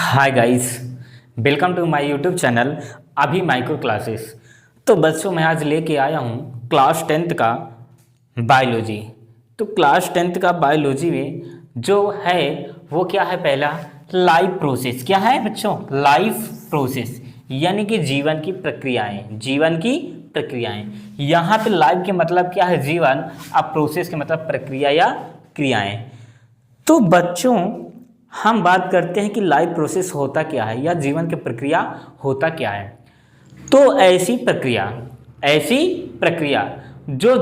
Hi guys, welcome to my YouTube channel Abhi micro classes. तो बच्चों मैं आज लेके आया हूँ क्लास 10th का बायोलॉजी। तो क्लास 10th का बायोलॉजी में जो है वो क्या है, पहला लाइफ प्रोसेस। क्या है बच्चों? लाइफ प्रोसेस यानी कि जीवन की प्रक्रियाएं। जीवन की प्रक्रियाएं, यहाँ पे लाइफ के मतलब क्या है? जीवन। अब प्रोसेस के मतलब प्रक्रिया या क्रियाएं। तो बच्चों हम बात करते हैं कि लाइफ प्रोसेस होता क्या है या जीवन की प्रक्रिया होता क्या है। तो ऐसी प्रक्रिया जो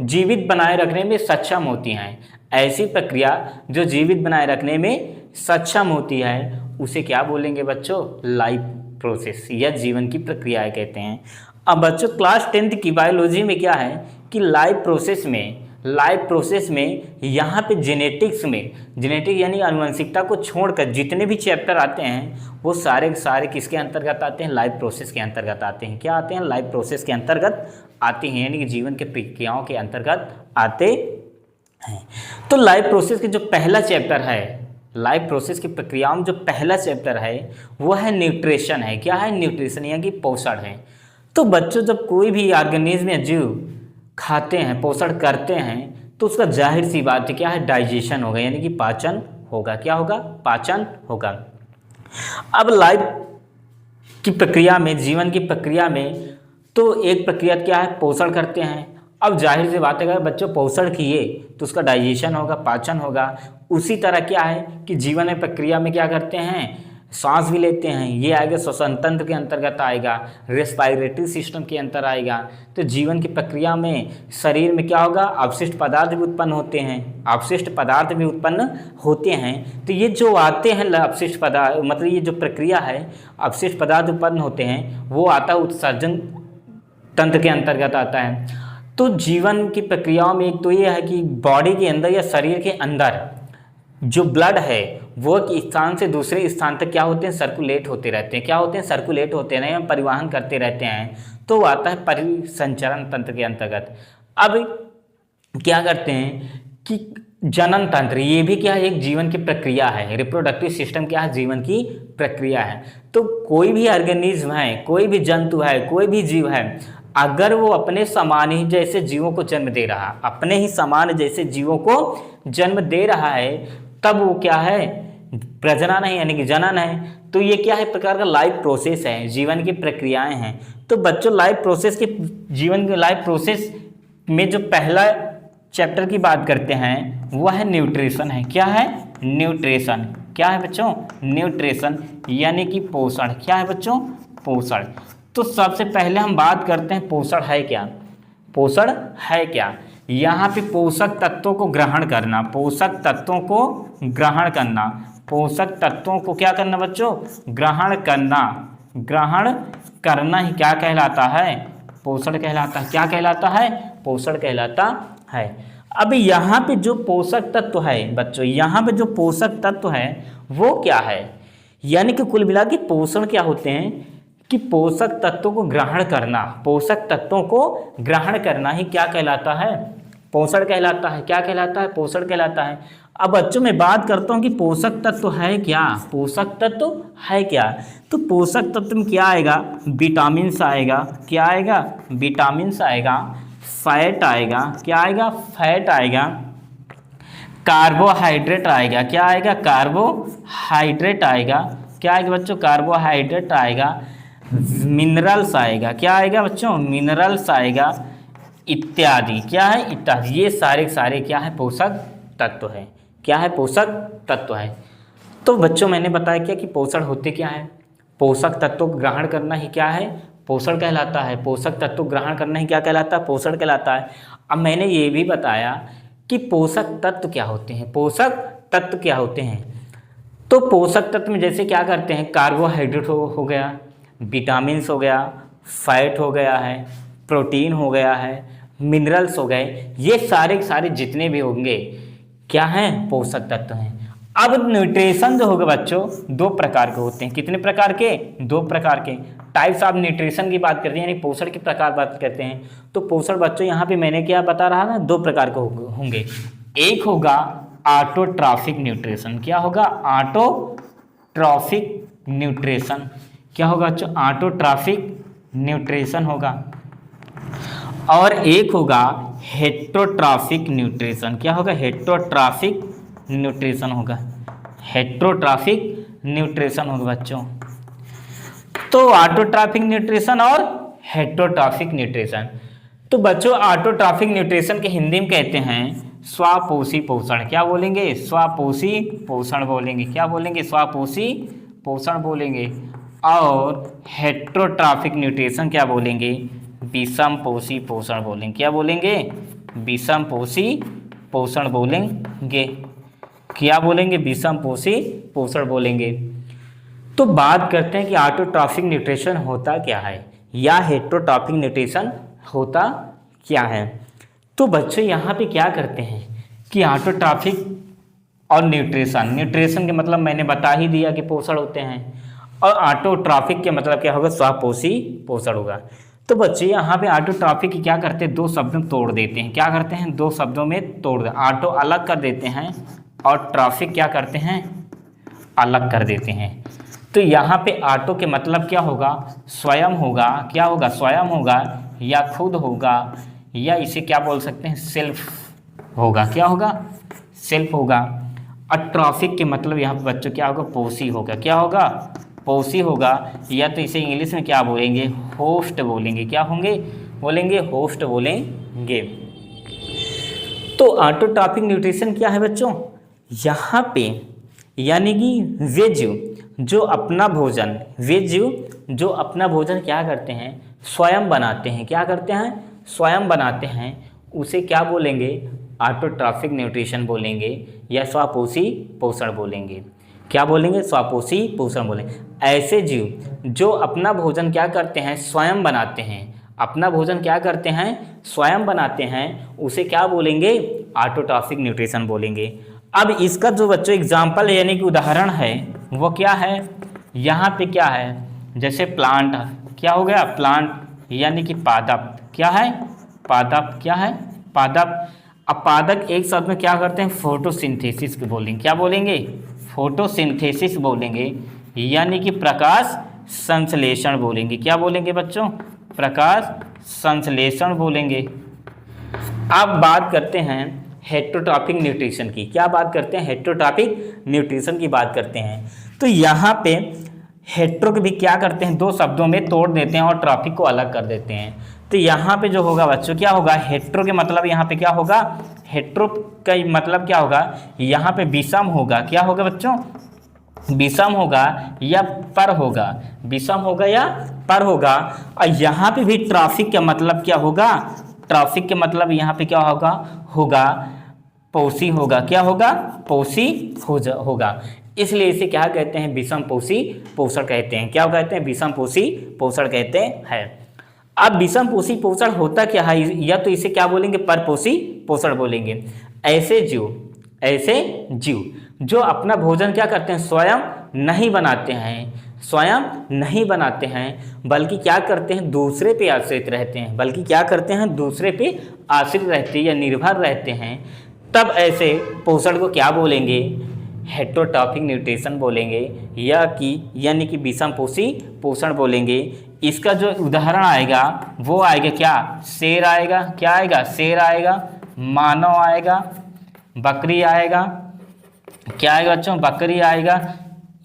जीवित बनाए रखने में सक्षम होती हैं। ऐसी प्रक्रिया जो जीवित बनाए रखने में सक्षम होती है उसे क्या बोलेंगे बच्चों? लाइफ प्रोसेस या जीवन की प्रक्रियाएं कहते हैं। अब बच्चों क्लास 10th की बायोलॉजी में क्या है कि लाइफ प्रोसेस में यहाँ पे जेनेटिक यानी आनुवंशिकता को छोड़कर जितने भी चैप्टर आते हैं वो सारे के सारे किसके अंतर्गत आते हैं? लाइफ प्रोसेस के अंतर्गत आते हैं। क्या आते हैं? लाइफ प्रोसेस के अंतर्गत आते हैं, यानी कि जीवन के प्रक्रियाओं के अंतर्गत आते हैं। तो लाइफ प्रोसेस के जो पहला चैप्टर है, लाइफ प्रोसेस की प्रक्रियाओं में जो पहला चैप्टर है वो है न्यूट्रिशन है। क्या है? न्यूट्रिशन यानी कि पोषण है। तो बच्चों जब कोई भी ऑर्गेनिज्म या जीव खाते हैं, पोषण करते हैं, तो उसका जाहिर सी बात है क्या है? डाइजेशन होगा, यानी कि पाचन होगा। क्या होगा? पाचन होगा। अब लाइफ की प्रक्रिया में, जीवन की प्रक्रिया में तो एक प्रक्रिया क्या है? पोषण करते हैं। अब जाहिर सी बात है अगर बच्चों पोषण किए तो उसका डाइजेशन होगा, पाचन होगा। उसी तरह क्या है कि जीवन में प्रक्रिया में क्या करते हैं? सांस भी लेते हैं, ये आएगा श्वसन तंत्र के अंतर्गत आएगा, रेस्पिरेटरी सिस्टम के अंतर आएगा। तो जीवन की प्रक्रिया में शरीर में क्या होगा? अवशिष्ट पदार्थ भी उत्पन्न होते हैं। तो ये जो आते हैं अवशिष्ट पदार्थ, मतलब ये जो प्रक्रिया है अवशिष्ट पदार्थ उत्पन्न होते हैं वो आता है उत्सर्जन तंत्र के अंतर्गत आता है। तो जीवन की प्रक्रियाओं में एक तो ये है कि बॉडी के अंदर या शरीर के अंदर जो ब्लड है वो एक स्थान से दूसरे स्थान तक क्या होते हैं? सर्कुलेट होते रहते हैं। क्या होते हैं? सर्कुलेट होते हैं, हम परिवहन करते रहते हैं। तो वो आता है परिसंचरण तंत्र के अंतर्गत। अब क्या करते हैं कि जनन तंत्र, ये भी क्या है? एक जीवन की प्रक्रिया है। रिप्रोडक्टिव सिस्टम क्या है? जीवन की प्रक्रिया है। तो कोई भी ऑर्गेनिज्म है, कोई भी जंतु है, कोई भी जीव है, अगर वो अपने समान ही जैसे जीवों को जन्म दे रहा, अपने ही समान जैसे जीवों को जन्म दे रहा है, तब वो क्या है? प्रजनन है, यानी कि जनन है। तो ये क्या है? प्रकार का लाइफ प्रोसेस है, जीवन की प्रक्रियाएं हैं। तो बच्चों जीवन के लाइफ प्रोसेस में जो पहला चैप्टर की बात करते हैं वह है न्यूट्रिशन है। क्या है? न्यूट्रिशन। क्या है बच्चों? न्यूट्रिशन यानी कि पोषण। क्या है बच्चों? पोषण। तो सबसे पहले हम बात करते हैं पोषण है क्या? पोषण है क्या? यहाँ पे पोषक तत्वों को ग्रहण करना, पोषक तत्वों को ग्रहण करना, पोषक तत्वों को क्या करना बच्चों? ग्रहण करना। ग्रहण करना ही क्या कहलाता है? पोषण कहलाता है। क्या कहलाता है? पोषण कहलाता है। अब यहाँ पे जो पोषक तत्व है बच्चों, यहाँ पे जो पोषक तत्व है वो क्या है? यानी कि कुल मिला के पोषण क्या होते हैं कि पोषक तत्वों को ग्रहण करना। पोषक तत्वों को ग्रहण करना ही क्या कहलाता है? पोषण कहलाता है। क्या कहलाता है? पोषण कहलाता है। अब बच्चों मैं बात करता हूँ कि पोषक तत्व है क्या? पोषक तत्व है क्या? तो पोषक तत्व में क्या आएगा? विटामिन्स आएगा। क्या आएगा? विटामिन्स आएगा, फैट आएगा। क्या आएगा? फैट आएगा, कार्बोहाइड्रेट आएगा। क्या आएगा? कार्बोहाइड्रेट आएगा। क्या आएगा बच्चों? कार्बोहाइड्रेट आएगा, मिनरल्स आएगा। क्या आएगा बच्चों? मिनरल्स आएगा इत्यादि। क्या है? इत्यादि। ये सारे क्या है? पोषक तत्व है। क्या है? पोषक तत्व है। तो बच्चों मैंने बताया क्या कि पोषण होते क्या है? पोषक तत्वों को ग्रहण करना ही क्या है? पोषण कहलाता है। पोषक तत्व ग्रहण करना ही क्या कहलाता है? पोषण कहलाता है। अब मैंने ये भी बताया कि पोषक तत्व क्या होते हैं। पोषक तत्व क्या होते हैं? तो पोषक तत्व में जैसे क्या करते हैं? कार्बोहाइड्रेट हो गया, विटामिन्स हो गया, फैट हो गया है, प्रोटीन हो गया है, मिनरल्स हो गए। ये सारे जितने भी होंगे क्या हैं? पोषक तत्व हैं। अब न्यूट्रिशन जो होगा बच्चों दो प्रकार के होते हैं। कितने प्रकार के? दो प्रकार के। टाइप्स ऑफ न्यूट्रिशन की बात करते हैं, यानी पोषण के प्रकार बात करते हैं। तो पोषण बच्चों यहाँ पे मैंने क्या बता रहा ना, दो प्रकार के होंगे। एक होगा ऑटोट्रॉफिक न्यूट्रिशन। क्या होगा? Autotrophic nutrition. क्या होगा बच्चों? ऑटोट्रॉफिक न्यूट्रिशन होगा। और एक होगा हेट्रोट्रॉफिक न्यूट्रिशन। क्या होगा? हेट्रोट्रॉफिक न्यूट्रिशन होगा। हेट्रोट्रॉफिक न्यूट्रिशन होगा बच्चों। तो ऑटोट्रॉफिक न्यूट्रिशन और हेट्रोट्रॉफिक न्यूट्रिशन। तो बच्चों ऑटोट्रॉफिक न्यूट्रिशन के हिंदी में कहते हैं स्वापोषी पोषण। क्या बोलेंगे? स्वापोषी पोषण बोलेंगे। क्या बोलेंगे? स्वापोषी पोषण बोलेंगे। और हेट्रोट्रॉफिक न्यूट्रिशन क्या बोलेंगे? विषमपोषी पोषण बोलेंगे। क्या बोलेंगे? विषमपोषी पोषण बोलेंगे। क्या बोलेंगे? विषमपोषी पोषण बोलेंगे। तो बात करते हैं कि ऑटोट्रॉफिक न्यूट्रिशन होता क्या है या हेट्रोट्रॉफिक न्यूट्रिशन होता क्या है। तो बच्चों यहाँ पे क्या करते हैं कि ऑटोट्रॉफिक और न्यूट्रिशन के मतलब मैंने बता ही दिया कि पोषण होते हैं, और ऑटोट्रॉफिक के मतलब क्या होगा? स्वापोषी पोषण होगा। तो बच्चे यहाँ पे ऑटोट्रॉफिक क्या करते हैं? दो शब्दों में तोड़ देते हैं। क्या करते हैं? दो शब्दों में तोड़ दे। ऑटो अलग कर देते हैं और ट्रॉफिक क्या करते हैं? अलग कर देते हैं। तो यहाँ पे ऑटो के मतलब क्या होगा? स्वयं होगा। क्या होगा? स्वयं होगा या खुद होगा, या इसे क्या बोल सकते हैं? सेल्फ होगा। क्या होगा? सेल्फ होगा। और ट्रॉफिक के मतलब यहाँ पे बच्चों क्या होगा? पोषी होगा। क्या होगा? पोषी होगा। या तो इसे इंग्लिश में क्या बोलेंगे? होस्ट बोलेंगे। क्या होंगे? बोलेंगे होस्ट बोलेंगे। तो ऑटोट्रॉफिक न्यूट्रिशन क्या है बच्चों? यहाँ पे यानी कि वे जीव जो अपना भोजन, वे जीव जो अपना भोजन क्या करते हैं? स्वयं बनाते हैं। क्या करते हैं? स्वयं बनाते हैं। उसे क्या बोलेंगे? ऑटोट्रॉफिक न्यूट्रिशन बोलेंगे या स्वापोषी पोषण बोलेंगे। क्या बोलेंगे? स्वापोषी पोषण बोलेंगे। ऐसे जीव जो अपना भोजन क्या करते हैं? स्वयं बनाते हैं। अपना भोजन क्या करते हैं? स्वयं बनाते हैं। उसे क्या बोलेंगे? ऑटोट्रॉफिक न्यूट्रिशन बोलेंगे। अब इसका जो बच्चों एग्जाम्पल है यानी कि उदाहरण है वो क्या है? यहाँ पे क्या है? जैसे प्लांट। क्या हो गया? प्लांट यानी कि पादप। क्या है? पादप। क्या है? पादप। अब पादप एक शब्द में क्या करते हैं? फोटोसिंथेसिस को बोलेंगे। क्या बोलेंगे? फोटोसिंथेसिस बोलेंगे, यानी कि प्रकाश संश्लेषण बोलेंगे। क्या बोलेंगे बच्चों? प्रकाश संश्लेषण बोलेंगे। अब बात करते हैं हेट्रोट्रॉफिक न्यूट्रिशन की। क्या बात करते हैं? हेट्रोट्रॉफिक न्यूट्रिशन की बात करते हैं। तो यहाँ पे हेट्रो को भी क्या करते हैं? दो शब्दों में तोड़ देते हैं और ट्रॉफिक को अलग कर देते हैं। तो यहाँ पे जो होगा बच्चों क्या होगा? हेट्रो के मतलब यहाँ पे क्या होगा? हेट्रो का मतलब क्या होगा? यहाँ पे विषम होगा। क्या होगा बच्चों? विषम होगा या पर होगा। विषम होगा या पर होगा। और यहाँ पे भी ट्रॉफिक का मतलब क्या होगा? ट्रॉफिक के मतलब यहाँ पे क्या होगा? होगा पोषी होगा। क्या होगा? पोषी होगा। इसलिए इसे क्या कहते हैं? विषम पोषी पोषण कहते हैं। क्या कहते हैं? विषम पोषी पोषण कहते हैं। अब विषम पोषी पोषण होता क्या है? या तो इसे क्या बोलेंगे? परपोषी पोषण बोलेंगे। ऐसे जीव जो अपना भोजन क्या करते हैं? स्वयं नहीं बनाते हैं। स्वयं नहीं बनाते हैं बल्कि क्या करते हैं? दूसरे पे आश्रित रहते हैं। बल्कि क्या करते हैं? दूसरे पे आश्रित रहते हैं या निर्भर रहते हैं। तब ऐसे पोषण को क्या बोलेंगे? हेट्रोट्रॉफिक न्यूट्रिशन बोलेंगे या कि यानी कि विषम पोषी पोषण बोलेंगे। इसका जो उदाहरण आएगा वो आएगा क्या? शेर आएगा। क्या आएगा? शेर आएगा, मानव आएगा, बकरी आएगा। क्या आएगा बच्चों? बकरी आएगा,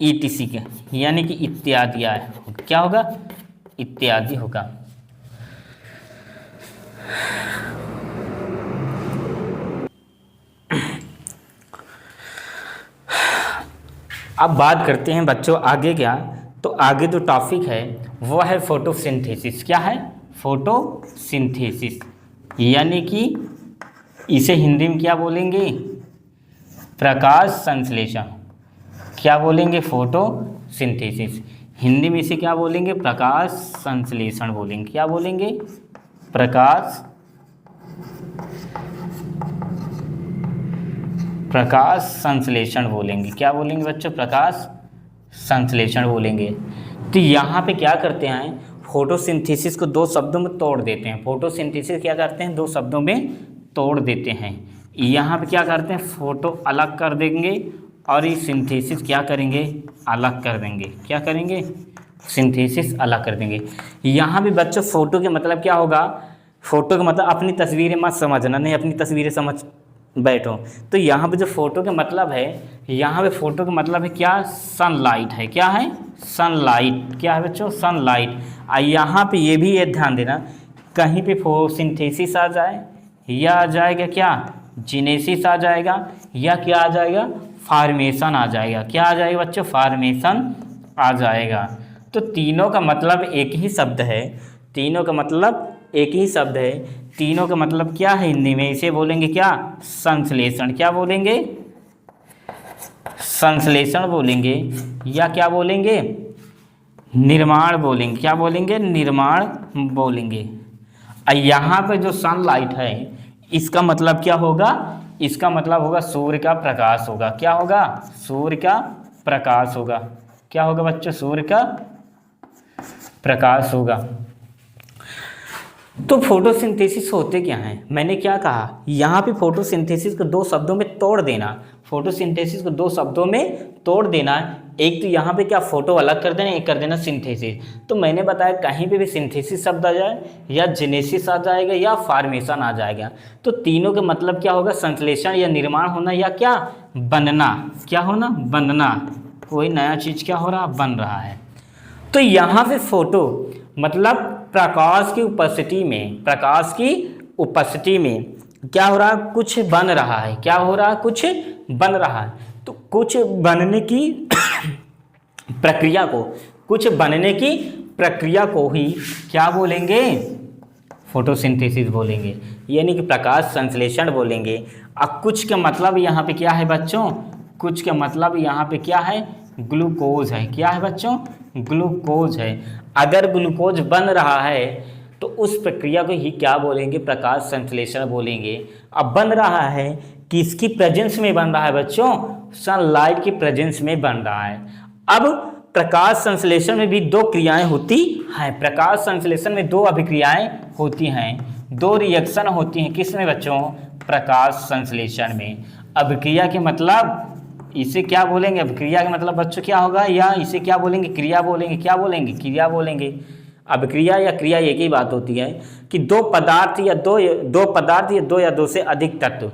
ETC के यानी कि इत्यादि आएगा। क्या होगा? इत्यादि होगा। अब बात करते हैं बच्चों आगे क्या? तो आगे जो टॉपिक है वो है फोटोसिंथेसिस। क्या है? फोटोसिंथेसिस यानी कि इसे हिंदी में क्या बोलेंगे? प्रकाश संश्लेषण। क्या बोलेंगे? फोटोसिंथेसिस। हिंदी में इसे क्या बोलेंगे? प्रकाश संश्लेषण बोलेंगे। क्या बोलेंगे? प्रकाश संश्लेषण बोलेंगे। क्या बोलेंगे बच्चों? प्रकाश संश्लेषण बोलेंगे। तो यहाँ पे क्या करते हैं? फोटोसिंथेसिस को दो शब्दों में तोड़ देते हैं। फोटोसिंथेसिस क्या करते हैं? दो शब्दों में तोड़ देते हैं। यहाँ पे क्या करते हैं, फोटो अलग कर देंगे और ये सिंथेसिस क्या करेंगे, अलग कर देंगे। क्या करेंगे, सिंथेसिस अलग कर देंगे। यहाँ भी बच्चों फोटो के मतलब क्या होगा, फोटो का मतलब अपनी तस्वीरें मत समझना, नहीं अपनी तस्वीरें समझ बैठो। तो यहाँ पे जो फोटो का मतलब है, यहाँ पे फोटो का मतलब है क्या, सनलाइट है। क्या है, सनलाइट। क्या है बच्चों, सनलाइट। यहाँ पे ये भी ये ध्यान देना, कहीं पे सिंथेसिस आ जाए या आ जाएगा क्या, जेनेसिस आ जाएगा, या क्या आ जाएगा, फार्मेशन आ जाएगा। क्या आ जाएगा बच्चों, फार्मेशन आ जाएगा। तो तीनों का मतलब एक ही शब्द है, तीनों का मतलब एक ही शब्द है। तीनों का मतलब क्या है हिंदी में, इसे बोलेंगे क्या, संश्लेषण। क्या बोलेंगे, संश्लेषण बोलेंगे, या क्या बोलेंगे, निर्माण बोलेंगे। क्या बोलेंगे, निर्माण बोलेंगे। यहाँ पे जो सनलाइट है इसका मतलब क्या होगा, इसका मतलब होगा सूर्य का प्रकाश होगा। क्या होगा, सूर्य का प्रकाश होगा। क्या होगा बच्चों, सूर्य का प्रकाश होगा। तो फोटोसिंथेसिस होते क्या हैं, मैंने क्या कहा, यहाँ पे फोटोसिंथेसिस को दो शब्दों में तोड़ देना। फोटोसिंथेसिस को दो शब्दों में तोड़ देना, एक तो यहाँ पे क्या फोटो अलग कर देना, एक कर देना सिंथेसिस। तो मैंने बताया कहीं पे भी सिंथेसिस शब्द आ जाए या जेनेसिस आ जाएगा या फार्मेशन आ जाएगा, तो तीनों का मतलब क्या होगा, संश्लेषण या निर्माण होना, या क्या, बनना। क्या होना, बनना। कोई नया चीज़ क्या हो रहा, बन रहा है। तो यहाँ पे फोटो मतलब प्रकाश की उपस्थिति में, प्रकाश की उपस्थिति में क्या हो रहा है, कुछ बन रहा है। क्या हो रहा है, कुछ बन रहा है। तो कुछ बनने की प्रक्रिया को, कुछ बनने की प्रक्रिया को ही क्या बोलेंगे, फोटोसिंथेसिस बोलेंगे, यानी कि प्रकाश संश्लेषण बोलेंगे। अब कुछ का मतलब यहाँ पे क्या है बच्चों, कुछ का मतलब यहाँ पे क्या है, ग्लूकोज है। क्या है बच्चों, ग्लूकोज है। अगर ग्लूकोज बन रहा है तो उस प्रक्रिया को ही क्या बोलेंगे, प्रकाश संश्लेषण बोलेंगे। अब बन रहा है, किसकी प्रेजेंस में बन रहा है बच्चों, सनलाइट की प्रेजेंस में बन रहा है। अब प्रकाश संश्लेषण में भी दो क्रियाएं होती हैं। प्रकाश संश्लेषण में दो अभिक्रियाएं होती हैं, दो रिएक्शन होती हैं। किसमें बच्चों, प्रकाश संश्लेषण में। अभिक्रिया के मतलब इसे क्या बोलेंगे, अभिक्रिया का मतलब बच्चों क्या होगा, या इसे क्या बोलेंगे, क्रिया बोलेंगे। क्या बोलेंगे, क्रिया बोलेंगे। अभिक्रिया या क्रिया एक ही बात होती है कि दो पदार्थ या दो या दो से अधिक तत्व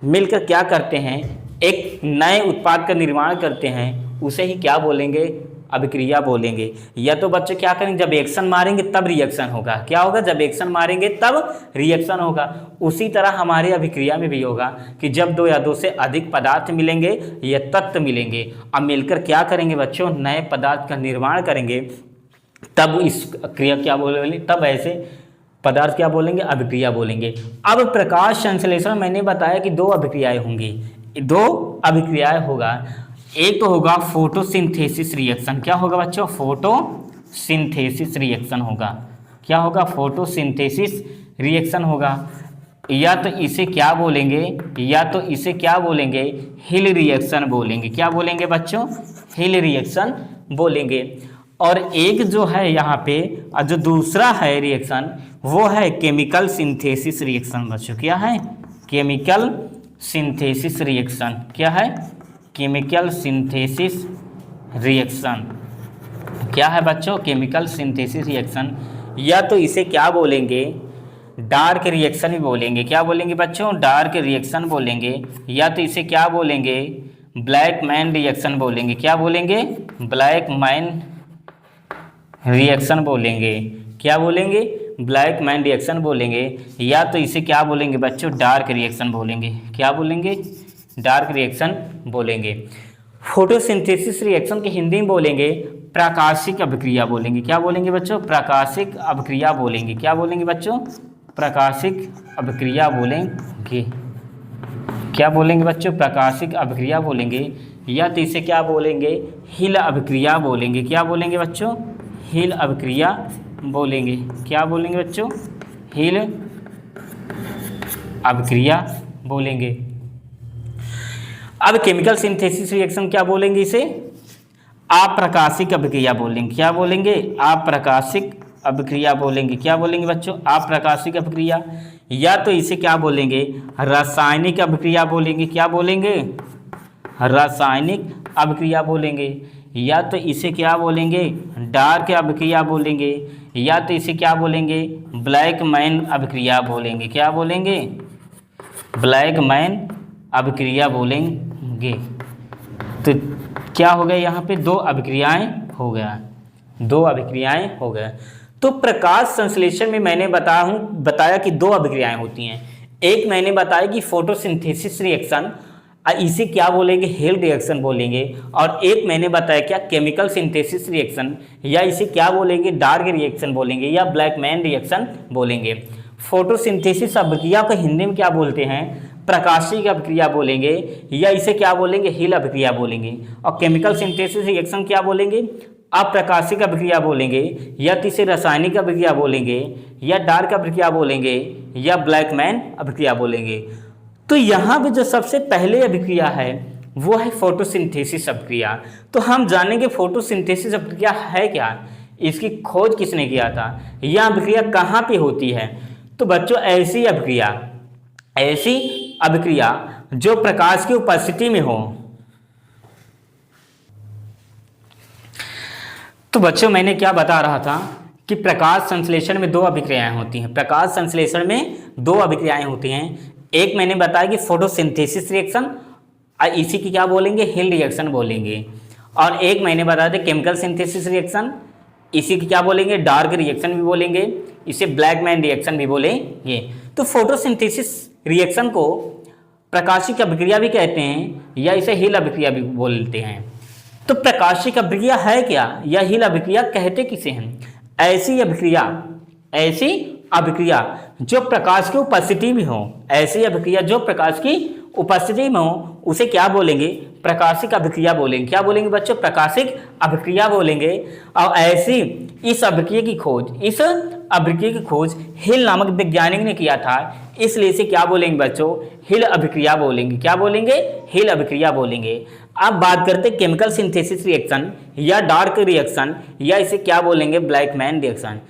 मिलकर क्या करते हैं, एक नए उत्पाद का निर्माण करते हैं, उसे ही क्या बोलेंगे, अभिक्रिया बोलेंगे। या तो बच्चे क्या करेंगे, जब एक्शन मारेंगे तब रिएक्शन होगा। क्या होगा, जब एक्शन मारेंगे तब रिएक्शन होगा। उसी तरह हमारे अभिक्रिया में भी होगा कि जब दो या दो से अधिक पदार्थ मिलेंगे या तत्व मिलेंगे, अब मिलकर क्या करेंगे बच्चों, नए पदार्थ का निर्माण करेंगे, तब इस क्रिया क्या बोलेंगे, तब ऐसे पदार्थ क्या बोलेंगे, अभिक्रिया बोलेंगे। अब प्रकाश संश्लेषण मैंने बताया कि दो अभिक्रियाएं होंगी, दो अभिक्रियाएं होगा। एक तो होगा फोटोसिंथेसिस रिएक्शन। क्या होगा बच्चों, फोटोसिंथेसिस रिएक्शन होगा। क्या होगा, फोटोसिंथेसिस रिएक्शन होगा। या तो इसे क्या बोलेंगे, या तो इसे क्या बोलेंगे, हिल रिएक्शन बोलेंगे। क्या बोलेंगे बच्चों, हिल रिएक्शन बोलेंगे। और एक जो है यहाँ पे जो दूसरा है रिएक्शन, वो है केमिकल सिंथेसिस रिएक्शन बच्चों। क्या है, केमिकल सिंथेसिस रिएक्शन। क्या है, केमिकल सिंथेसिस रिएक्शन। क्या है बच्चों, केमिकल सिंथेसिस रिएक्शन। या तो इसे क्या बोलेंगे, डार्क रिएक्शन भी बोलेंगे। क्या बोलेंगे बच्चों, डार्क रिएक्शन बोलेंगे। या तो इसे क्या बोलेंगे, ब्लैक मैन रिएक्शन बोलेंगे। क्या बोलेंगे, ब्लैक मैन रिएक्शन बोलेंगे। क्या बोलेंगे, ब्लैक मैन रिएक्शन बोलेंगे। या तो इसे क्या बोलेंगे बच्चों, डार्क रिएक्शन बोलेंगे। क्या बोलेंगे, डार्क रिएक्शन बोलेंगे। फोटोसिंथेसिस रिएक्शन के हिंदी में बोलेंगे प्राकाशिक अभिक्रिया बोलेंगे। क्या बोलेंगे बच्चों, प्राकाशिक अभिक्रिया बोलेंगे। क्या बोलेंगे बच्चों, प्राकाशिक अभिक्रिया बोलेंगे। क्या बोलेंगे बच्चों, प्राकाशिक अभिक्रिया बोलेंगे। या तो इसे क्या बोलेंगे, हिल अभिक्रिया बोलेंगे। क्या बोलेंगे बच्चों, हिल अभिक्रिया बोलेंगे। क्या बोलेंगे बच्चों, हिल अभिक्रिया बोलेंगे। अब केमिकल सिंथेसिस रिएक्शन क्या बोलेंगे, इसे अप्राकाशिक अभिक्रिया बोलेंगे। क्या बोलेंगे, अप्राकाशिक अभिक्रिया बोलेंगे। क्या बोलेंगे बच्चों? अप्राकाशिक अभिक्रिया। या तो इसे क्या बोलेंगे? रासायनिक अभिक्रिया बोलेंगे। क्या बोलेंगे? रासायनिक अभिक्रिया बोलेंगे। या तो इसे क्या बोलेंगे? डार्क अभिक्रिया बोलेंगे। या तो इसे क्या बोलेंगे? ब्लैक मैन अभिक्रिया बोलेंगे। क्या बोलेंगे? ब्लैक मैन अभिक्रिया बोलेंगे। तो क्या हो गया यहाँ पे? दो अभिक्रियाएं हो गया, दो अभिक्रियाएं हो गया। तो प्रकाश संश्लेषण में मैंने बताया कि दो अभिक्रियाएं होती हैं। एक मैंने बताया कि फोटोसिंथेसिस रिएक्शन, इसे क्या बोलेंगे? हेल रिएक्शन बोलेंगे। और एक मैंने बताया क्या? केमिकल सिंथेसिस रिएक्शन, या इसे क्या बोलेंगे? डार्क रिएक्शन बोलेंगे या ब्लैक मैन रिएक्शन बोलेंगे। फोटोसिंथेसिस अभिक्रिया को हिंदी में क्या बोलते हैं? प्रकाशिक अभिक्रिया बोलेंगे, या इसे क्या बोलेंगे? हिल अभिक्रिया बोलेंगे। और केमिकल सिंथेसिस रिएक्शन क्या बोलेंगे? अप्रकाशिक अभिक्रिया बोलेंगे, या तो इसे रासायनिक अभिक्रिया बोलेंगे, या डार्क अभिक्रिया बोलेंगे, या ब्लैक मैन अभिक्रिया बोलेंगे। तो यहाँ पे जो सबसे पहले अभिक्रिया है वो है फोटोसिंथेसिस अभिक्रिया। तो हम जानेंगे फोटोसिंथेसिस अभिक्रिया है क्या, इसकी खोज किसने किया था, यह अभिक्रिया कहाँ पे होती है। तो बच्चों ऐसी अभिक्रिया जो प्रकाश की उपस्थिति में हो। तो बच्चों मैंने क्या बता रहा था कि प्रकाश संश्लेषण में दो अभिक्रियाएं होती हैं। प्रकाश संश्लेषण में दो अभिक्रियाएं होती हैं। एक मैंने बताया कि फोटोसिंथेसिस रिएक्शन, इसी की क्या बोलेंगे? हिल रिएक्शन बोलेंगे। और एक मैंने बताया था केमिकल सिंथेसिस रिएक्शन, इसी की क्या बोलेंगे? डार्क रिएक्शन भी बोलेंगे, इसे ब्लैक मैन रिएक्शन भी बोलेंगे। तो फोटोसिंथेसिस रिएक्शन को प्रकाशिक अभिक्रिया भी कहते हैं, या इसे हिल अभिक्रिया भी बोलते हैं। तो प्रकाशिक अभिक्रिया है क्या, या हिल अभिक्रिया कहते किसे हैं? ऐसी अभिक्रिया जो प्रकाश की उपस्थिति में हो, ऐसी अभिक्रिया जो प्रकाश की उपस्थिति में हो, उसे क्या बोलेंगे? प्रकाशिक अभिक्रिया बोलेंगे। क्या बोलेंगे बच्चों? प्रकाशिक अभिक्रिया बोलेंगे। और ऐसी इस अभिक्रिया की खोज हिल नामक वैज्ञानिक ने किया था, इसलिए इसे क्या बोलेंगे बच्चों? हिल अभिक्रिया बोलेंगे। क्या बोलेंगे? हिल अभिक्रिया बोलेंगे। अब बात करते हैं केमिकल सिंथेसिस रिएक्शन या डार्क रिएक्शन, या इसे क्या बोलेंगे? Black man reaction.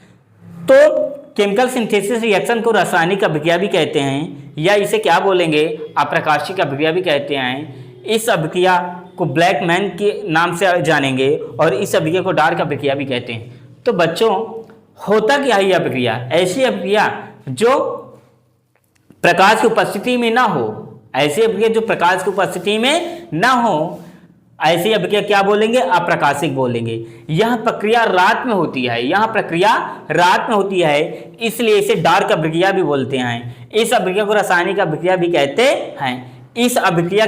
तो केमिकल सिंथेसिस रिएक्शन को रासायनिक अभिक्रिया भी कहते हैं, या इसे क्या बोलेंगे? अप्रकाशिक अभिक्रिया भी कहते हैं। इस अभिक्रिया को ब्लैक मैन के नाम से जानेंगे, और इस अभिक्रिया को डार्क अभिक्रिया भी कहते हैं। तो बच्चों होता क्या है ये अभिक्रिया? ऐसी अभिक्रिया जो प्रकाश की उपस्थिति में ना हो, ऐसी अभिक्रिया जो प्रकाश की उपस्थिति में ना हो, ऐसी अभिक्रिया क्या बोलेंगे? अप्रकाशिक बोलेंगे। यह प्रक्रिया रात में होती है, इसलिए इसे डार्क अभिक्रिया भी बोलते हैं। इस अभिक्रिया को रासायनिक अभिक्रिया भी कहते हैं। इस अभिक्रिया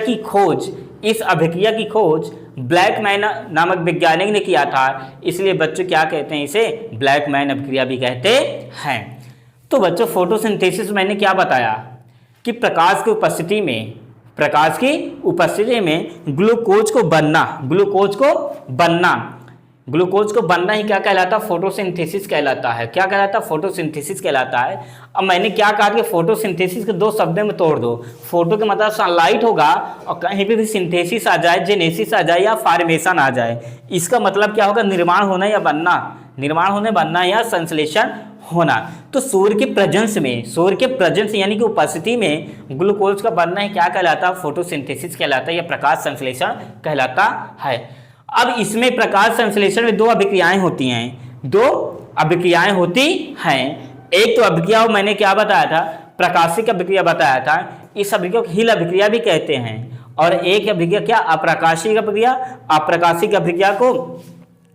की खोज ब्लैक मैन नामक वैज्ञानिक ने किया था, इसलिए बच्चों क्या कहते हैं? इसे ब्लैक मैन अभिक्रिया भी कहते हैं। तो बच्चों फोटोसिंथेसिस मैंने क्या बताया कि प्रकाश की उपस्थिति में ग्लूकोज को बनना ही क्या कहलाता? फोटोसिंथेसिस कहलाता है। क्या कहलाता? फोटोसिंथेसिस कहलाता है। अब मैंने क्या कहा कि फोटोसिंथेसिस के दो शब्दों में तोड़ दो। फोटो का मतलब सनलाइट होगा, और कहीं पे भी सिंथेसिस आ जाए, जेनेसिस आ जाए, या फॉर्मेशन आ जाए, इसका मतलब क्या होगा? निर्माण होना या बनना या संश्लेषण होना। तो सूर्य के प्रेजेंस यानी कि उपस्थिति में ग्लूकोज का बनना ही क्या कहलाता? फोटोसिंथेसिस कहलाता है, या प्रकाश संश्लेषण कहलाता है। अब इसमें प्रकाश संश्लेषण में दो अभिक्रियाएं होती हैं। एक तो अभिक्रिया मैंने क्या बताया था? प्रकाशिक अभिक्रिया बताया था। इस अभिक्रिया को हिल अभिक्रिया भी कहते हैं। और एक अभिक्रिया क्या? अप्रकाशिक अभिक्रिया को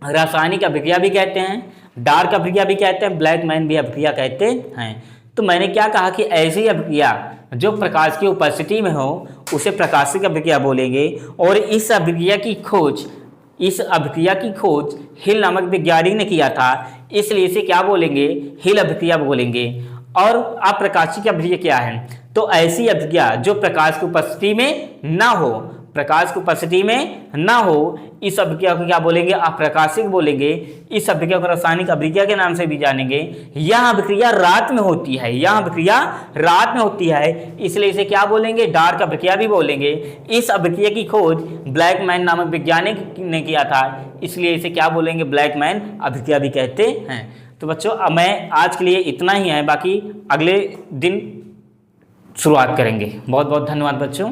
रासायनिक अभिक्रिया भी कहते हैं, डार्क अभिक्रिया भी कहते हैं, ब्लैक मैन भी अभिक्रिया कहते हैं। तो मैंने क्या कहा कि ऐसी अभिक्रिया जो प्रकाश की उपस्थिति में हो, उसे प्रकाशिक अभिक्रिया बोलेंगे। और इस अभिक्रिया की खोज हिल नामक वैज्ञानिक ने किया था, इसलिए इसे क्या बोलेंगे? हिल अभिक्रिया बोलेंगे। और अप्रकाशिक अभिक्रिया क्या है? तो ऐसी अभिक्रिया जो प्रकाश की उपस्थिति में ना हो, इस अभिक्रिया को क्या बोलेंगे? अप्रकाशिक बोलेंगे। इस अभिक्रिया को रासायनिक अभिक्रिया के नाम से भी जानेंगे। यह अभिक्रिया रात में होती है, इसलिए इसे क्या बोलेंगे? डार्क अभिक्रिया भी बोलेंगे। इस अभिक्रिया की खोज ब्लैक मैन नामक वैज्ञानिक ने किया था, इसलिए इसे क्या बोलेंगे? ब्लैक मैन अभिक्रिया भी कहते हैं। तो बच्चों अब मैं आज के लिए इतना ही है, बाकी अगले दिन शुरुआत करेंगे। बहुत बहुत धन्यवाद बच्चों।